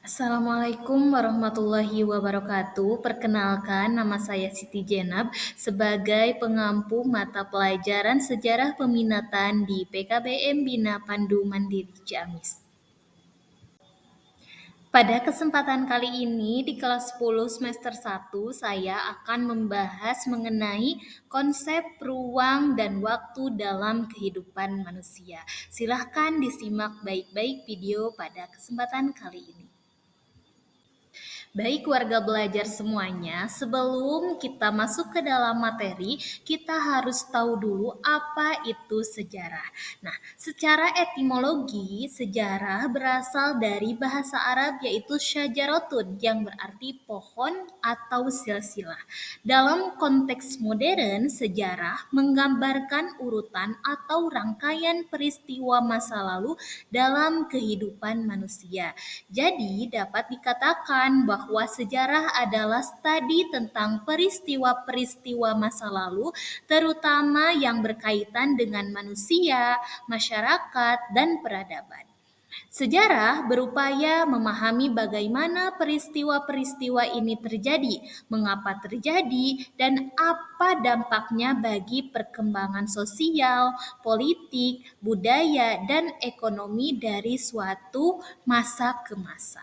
Assalamualaikum warahmatullahi wabarakatuh. Perkenalkan, nama saya Siti Jenab sebagai pengampu mata pelajaran Sejarah Peminatan di PKBM Bina Pandu Mandiri Ciamis. Pada kesempatan kali ini di kelas 10 semester 1 saya akan membahas mengenai konsep ruang dan waktu dalam kehidupan manusia. Silahkan disimak baik-baik video pada kesempatan kali ini. Baik warga belajar semuanya, sebelum kita masuk ke dalam materi, kita harus tahu dulu apa itu sejarah. Nah, secara etimologi, sejarah berasal dari bahasa Arab yaitu syajaratun yang berarti pohon atau silsilah. Dalam konteks modern, sejarah menggambarkan urutan atau rangkaian peristiwa masa lalu dalam kehidupan manusia. Jadi, dapat dikatakan bahwa sejarah adalah studi tentang peristiwa-peristiwa masa lalu, terutama yang berkaitan dengan manusia, masyarakat, dan peradaban. Sejarah berupaya memahami bagaimana peristiwa-peristiwa ini terjadi, mengapa terjadi, dan apa dampaknya bagi perkembangan sosial, politik, budaya, dan ekonomi dari suatu masa ke masa.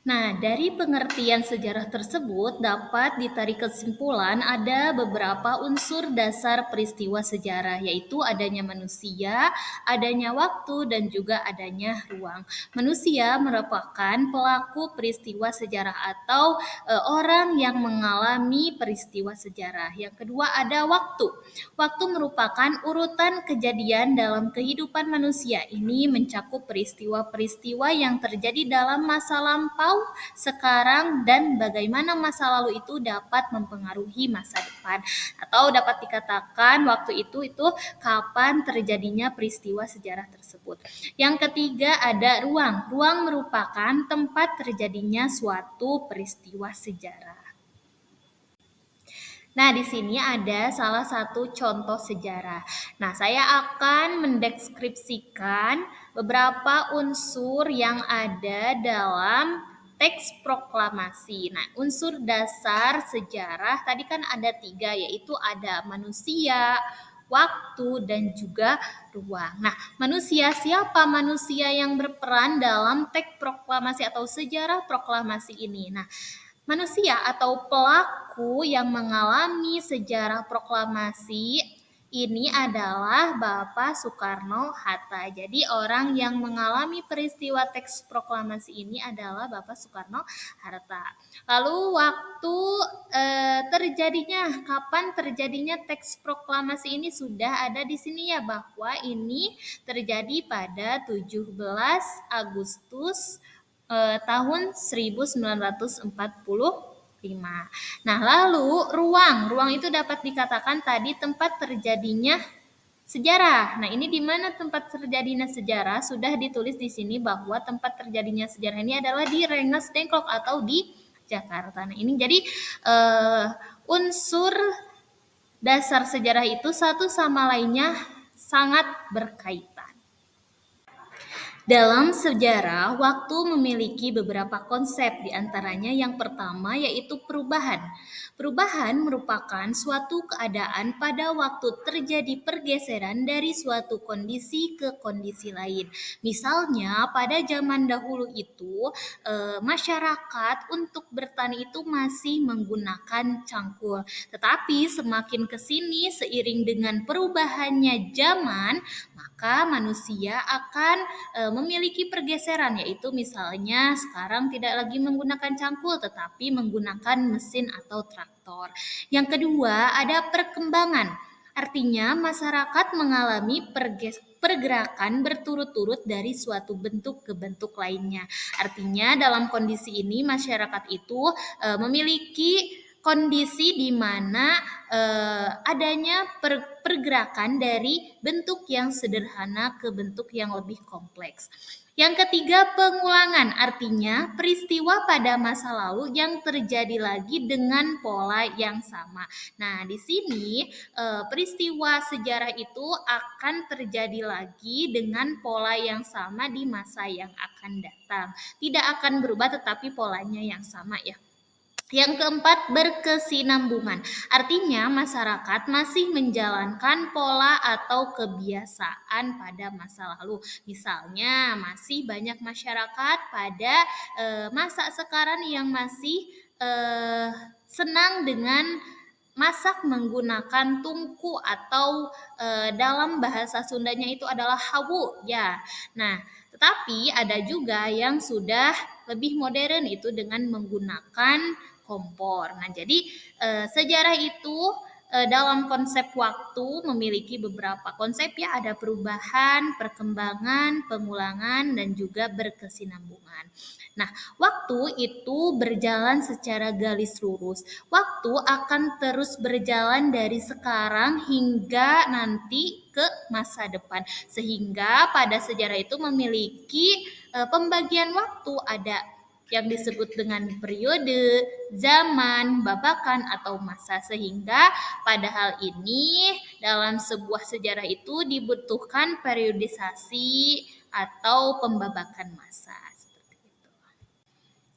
Nah, dari pengertian sejarah tersebut dapat ditarik kesimpulan ada beberapa unsur dasar peristiwa sejarah, yaitu adanya manusia, adanya waktu, dan juga adanya ruang. Manusia merupakan pelaku peristiwa sejarah atau orang yang mengalami peristiwa sejarah. Yang kedua ada waktu. Waktu merupakan urutan kejadian dalam kehidupan manusia. Ini mencakup peristiwa-peristiwa yang terjadi dalam masa lampau, sekarang, dan bagaimana masa lalu itu dapat mempengaruhi masa depan. Atau dapat dikatakan waktu itu kapan terjadinya peristiwa sejarah tersebut. Yang ketiga ada ruang. Ruang merupakan tempat terjadinya suatu peristiwa sejarah. Nah, di sini ada salah satu contoh sejarah. Nah, saya akan mendeskripsikan beberapa unsur yang ada dalam teks proklamasi. Nah, unsur dasar sejarah tadi kan ada 3, yaitu ada manusia, waktu, dan juga ruang. Nah, manusia, siapa manusia yang berperan dalam teks proklamasi atau sejarah proklamasi ini? Nah, manusia atau pelaku yang mengalami sejarah proklamasi ini adalah Bapak Soekarno-Hatta. Jadi orang yang mengalami peristiwa teks proklamasi ini adalah Bapak Soekarno-Hatta. Lalu waktu kapan terjadinya teks proklamasi ini sudah ada di sini ya, bahwa ini terjadi pada 17 Agustus tahun 1945. Nah, lalu ruang itu dapat dikatakan tadi tempat terjadinya sejarah. Nah, ini di mana tempat terjadinya sejarah? Sudah ditulis di sini bahwa tempat terjadinya sejarah ini adalah di Rengas Dengklok atau di Jakarta. Nah, ini jadi unsur dasar sejarah itu satu sama lainnya sangat berkaitan. Dalam sejarah, waktu memiliki beberapa konsep, diantaranya yang pertama yaitu perubahan. Perubahan merupakan suatu keadaan pada waktu terjadi pergeseran dari suatu kondisi ke kondisi lain. Misalnya, pada zaman dahulu itu, masyarakat untuk bertani itu masih menggunakan cangkul. Tetapi semakin ke sini, seiring dengan perubahannya zaman, maka manusia akan memiliki pergeseran, yaitu misalnya sekarang tidak lagi menggunakan cangkul tetapi menggunakan mesin atau traktor. Yang kedua ada perkembangan, artinya masyarakat mengalami pergerakan berturut-turut dari suatu bentuk ke bentuk lainnya. Artinya dalam kondisi ini masyarakat itu memiliki kondisi di mana adanya pergerakan dari bentuk yang sederhana ke bentuk yang lebih kompleks. Yang ketiga, pengulangan, artinya peristiwa pada masa lalu yang terjadi lagi dengan pola yang sama. Nah, di sini peristiwa sejarah itu akan terjadi lagi dengan pola yang sama di masa yang akan datang. Tidak akan berubah, tetapi polanya yang sama ya. Yang keempat, berkesinambungan. Artinya masyarakat masih menjalankan pola atau kebiasaan pada masa lalu. Misalnya masih banyak masyarakat pada masa sekarang yang masih senang dengan masak menggunakan tungku atau dalam bahasa Sundanya itu adalah hawu ya. Nah, tetapi ada juga yang sudah lebih modern itu dengan menggunakan kompor. Nah, jadi sejarah itu dalam konsep waktu memiliki beberapa konsep ya, ada perubahan, perkembangan, pengulangan, dan juga berkesinambungan. Nah, waktu itu berjalan secara garis lurus. Waktu akan terus berjalan dari sekarang hingga nanti ke masa depan. Sehingga pada sejarah itu memiliki pembagian waktu, ada yang disebut dengan periode, zaman, babakan, atau masa. Sehingga pada hal ini dalam sebuah sejarah itu dibutuhkan periodisasi atau pembabakan masa.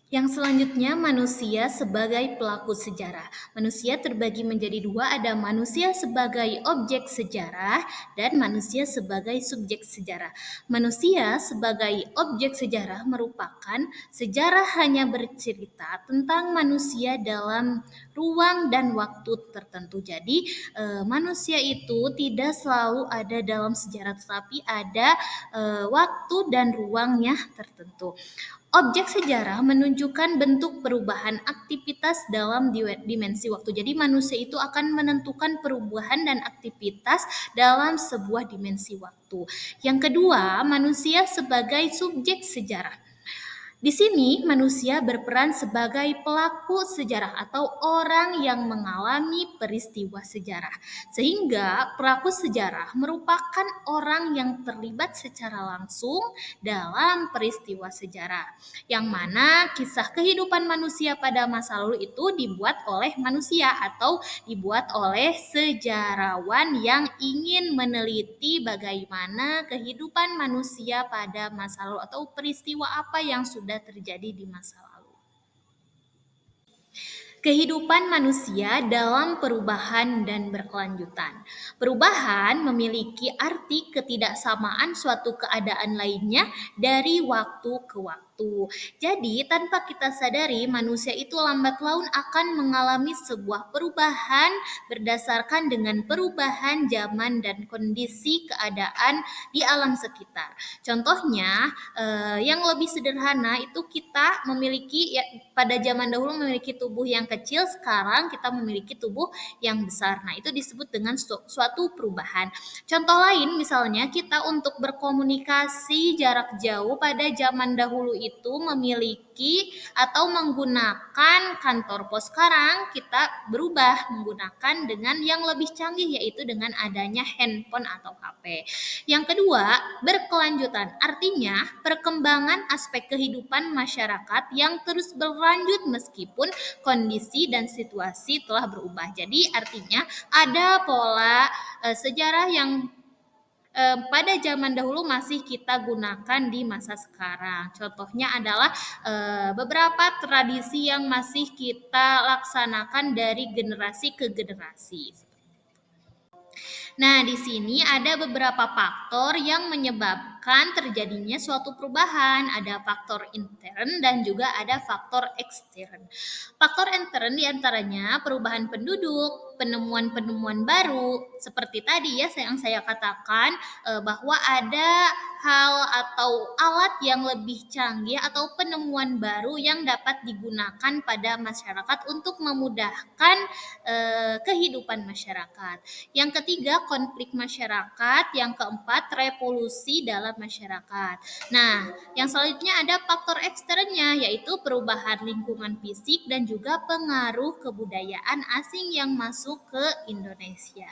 Yang selanjutnya, manusia sebagai pelaku sejarah. Manusia terbagi menjadi dua, ada manusia sebagai objek sejarah dan manusia sebagai subjek sejarah. Manusia sebagai objek sejarah merupakan sejarah hanya bercerita tentang manusia dalam ruang dan waktu tertentu. Jadi, manusia itu tidak selalu ada dalam sejarah, tetapi ada waktu dan ruangnya tertentu. Objek sejarah menunjukkan bentuk perubahan aktivitas dalam dimensi waktu. Jadi manusia itu akan menentukan perubahan dan aktivitas dalam sebuah dimensi waktu. Yang kedua, manusia sebagai subjek sejarah. Di sini manusia berperan sebagai pelaku sejarah atau orang yang mengalami peristiwa sejarah. Sehingga pelaku sejarah merupakan orang yang terlibat secara langsung dalam peristiwa sejarah. Yang mana kisah kehidupan manusia pada masa lalu itu dibuat oleh manusia atau dibuat oleh sejarawan yang ingin meneliti bagaimana kehidupan manusia pada masa lalu atau peristiwa apa yang sudah terjadi di masa lalu. Kehidupan manusia dalam perubahan dan berkelanjutan. Perubahan memiliki arti ketidaksamaan suatu keadaan lainnya dari waktu ke waktu. Jadi, tanpa kita sadari, manusia itu lambat laun akan mengalami sebuah perubahan berdasarkan dengan perubahan zaman dan kondisi keadaan di alam sekitar. Contohnya, yang lebih sederhana itu kita memiliki ya, pada zaman dahulu memiliki tubuh yang kecil, sekarang kita memiliki tubuh yang besar. Nah, itu disebut dengan suatu perubahan. Contoh lain misalnya kita untuk berkomunikasi jarak jauh pada zaman dahulu itu memiliki atau menggunakan kantor pos. Sekarang kita berubah menggunakan dengan yang lebih canggih, yaitu dengan adanya handphone atau HP. Yang kedua, berkelanjutan. Artinya perkembangan aspek kehidupan masyarakat yang terus berlanjut meskipun kondisi dan situasi telah berubah. Jadi artinya ada pola sejarah yang pada zaman dahulu masih kita gunakan di masa sekarang. Contohnya adalah beberapa tradisi yang masih kita laksanakan dari generasi ke generasi. Nah, di sini ada beberapa faktor yang menyebabkan terjadinya suatu perubahan. Ada faktor intern dan juga ada faktor ekstern. Faktor intern diantaranya perubahan penduduk, penemuan-penemuan baru. Seperti tadi ya yang saya katakan bahwa ada hal atau alat yang lebih canggih atau penemuan baru yang dapat digunakan pada masyarakat untuk memudahkan kehidupan masyarakat. Yang ketiga, konflik masyarakat. Yang keempat, revolusi dalam masyarakat. Nah, yang selanjutnya ada faktor eksternnya, yaitu perubahan lingkungan fisik dan juga pengaruh kebudayaan asing yang masuk ke Indonesia.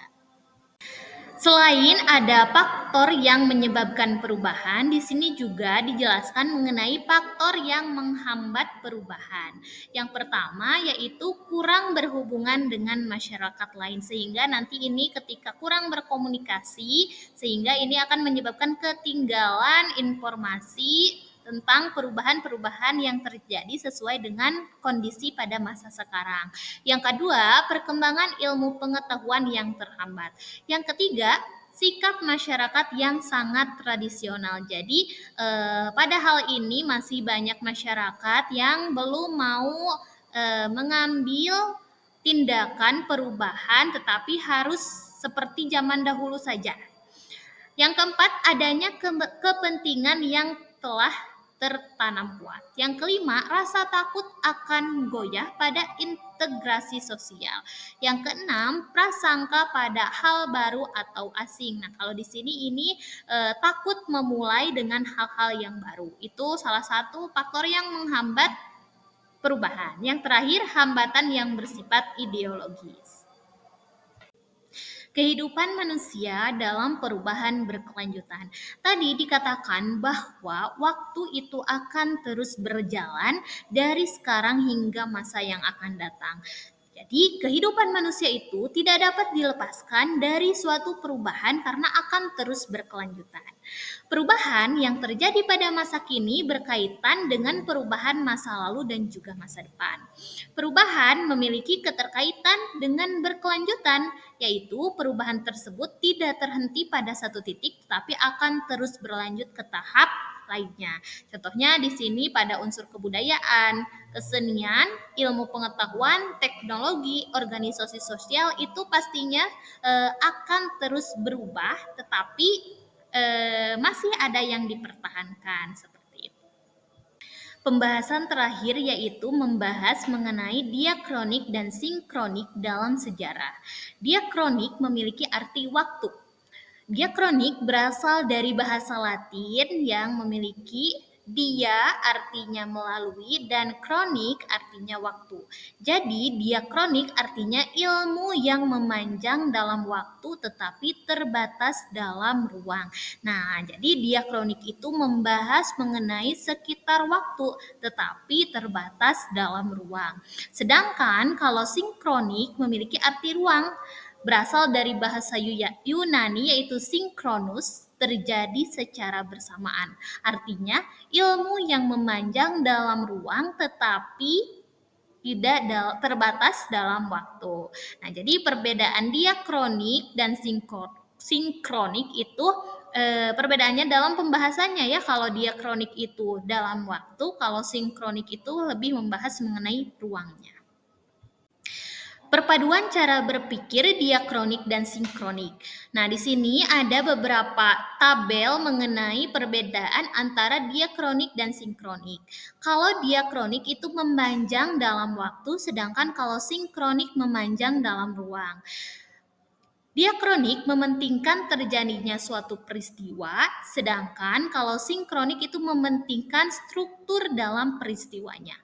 Selain ada faktor yang menyebabkan perubahan, di sini juga dijelaskan mengenai faktor yang menghambat perubahan. Yang pertama yaitu kurang berhubungan dengan masyarakat lain, sehingga nanti ini ketika kurang berkomunikasi, sehingga ini akan menyebabkan ketinggalan informasi tentang perubahan-perubahan yang terjadi sesuai dengan kondisi pada masa sekarang. Yang kedua, perkembangan ilmu pengetahuan yang terhambat. Yang ketiga, sikap masyarakat yang sangat tradisional. Jadi, pada hal ini masih banyak masyarakat yang belum mau mengambil tindakan perubahan, tetapi harus seperti zaman dahulu saja. Yang keempat, adanya kepentingan yang telah tertanam kuat. Yang kelima, rasa takut akan goyah pada integrasi sosial. Yang keenam, prasangka pada hal baru atau asing. Nah, kalau di sini ini takut memulai dengan hal-hal yang baru. Itu salah satu faktor yang menghambat perubahan. Yang terakhir, hambatan yang bersifat ideologis. Kehidupan manusia dalam perubahan berkelanjutan. Tadi dikatakan bahwa waktu itu akan terus berjalan dari sekarang hingga masa yang akan datang. Jadi, kehidupan manusia itu tidak dapat dilepaskan dari suatu perubahan karena akan terus berkelanjutan. Perubahan yang terjadi pada masa kini berkaitan dengan perubahan masa lalu dan juga masa depan. Perubahan memiliki keterkaitan dengan berkelanjutan, yaitu perubahan tersebut tidak terhenti pada satu titik, tapi akan terus berlanjut ke tahap lainnya. Contohnya di sini pada unsur kebudayaan, kesenian, ilmu pengetahuan, teknologi, organisasi sosial itu pastinya akan terus berubah, tetapi masih ada yang dipertahankan seperti itu. Pembahasan terakhir yaitu membahas mengenai diakronik dan sinkronik dalam sejarah. Diakronik memiliki arti waktu. Diakronik berasal dari bahasa Latin yang memiliki dia artinya melalui dan kronik artinya waktu. Jadi diakronik artinya ilmu yang memanjang dalam waktu tetapi terbatas dalam ruang. Nah, jadi diakronik itu membahas mengenai sekitar waktu tetapi terbatas dalam ruang. Sedangkan kalau sinkronik memiliki arti ruang, berasal dari bahasa Yunani yaitu sinkronus, terjadi secara bersamaan. Artinya ilmu yang memanjang dalam ruang tetapi tidak terbatas dalam waktu. Nah, jadi perbedaan diakronik dan sinkronik itu perbedaannya dalam pembahasannya ya. Kalau diakronik itu dalam waktu, kalau sinkronik itu lebih membahas mengenai ruangnya. Perpaduan cara berpikir diakronik dan sinkronik. Nah, di sini ada beberapa tabel mengenai perbedaan antara diakronik dan sinkronik. Kalau diakronik itu memanjang dalam waktu, sedangkan kalau sinkronik memanjang dalam ruang. Diakronik mementingkan terjadinya suatu peristiwa, sedangkan kalau sinkronik itu mementingkan struktur dalam peristiwanya.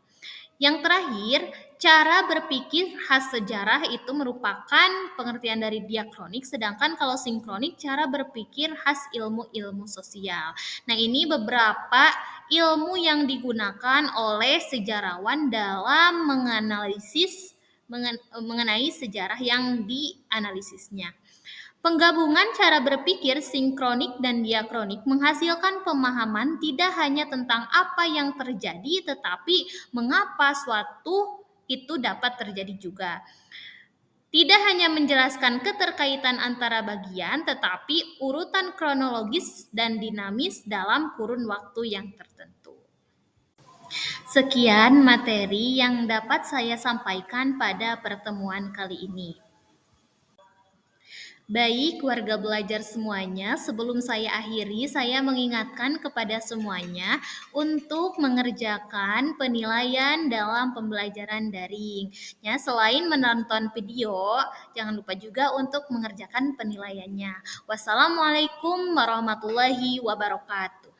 Yang terakhir, cara berpikir khas sejarah itu merupakan pengertian dari diakronik, sedangkan kalau sinkronik cara berpikir khas ilmu-ilmu sosial. Nah, ini beberapa ilmu yang digunakan oleh sejarawan dalam menganalisis mengenai sejarah yang dianalisisnya. Penggabungan cara berpikir sinkronik dan diakronik menghasilkan pemahaman tidak hanya tentang apa yang terjadi, tetapi mengapa suatu itu dapat terjadi juga. Tidak hanya menjelaskan keterkaitan antara bagian, tetapi urutan kronologis dan dinamis dalam kurun waktu yang tertentu. Sekian materi yang dapat saya sampaikan pada pertemuan kali ini. Baik, warga belajar semuanya, sebelum saya akhiri, saya mengingatkan kepada semuanya untuk mengerjakan penilaian dalam pembelajaran daring. Ya, selain menonton video, jangan lupa juga untuk mengerjakan penilaiannya. Wassalamualaikum warahmatullahi wabarakatuh.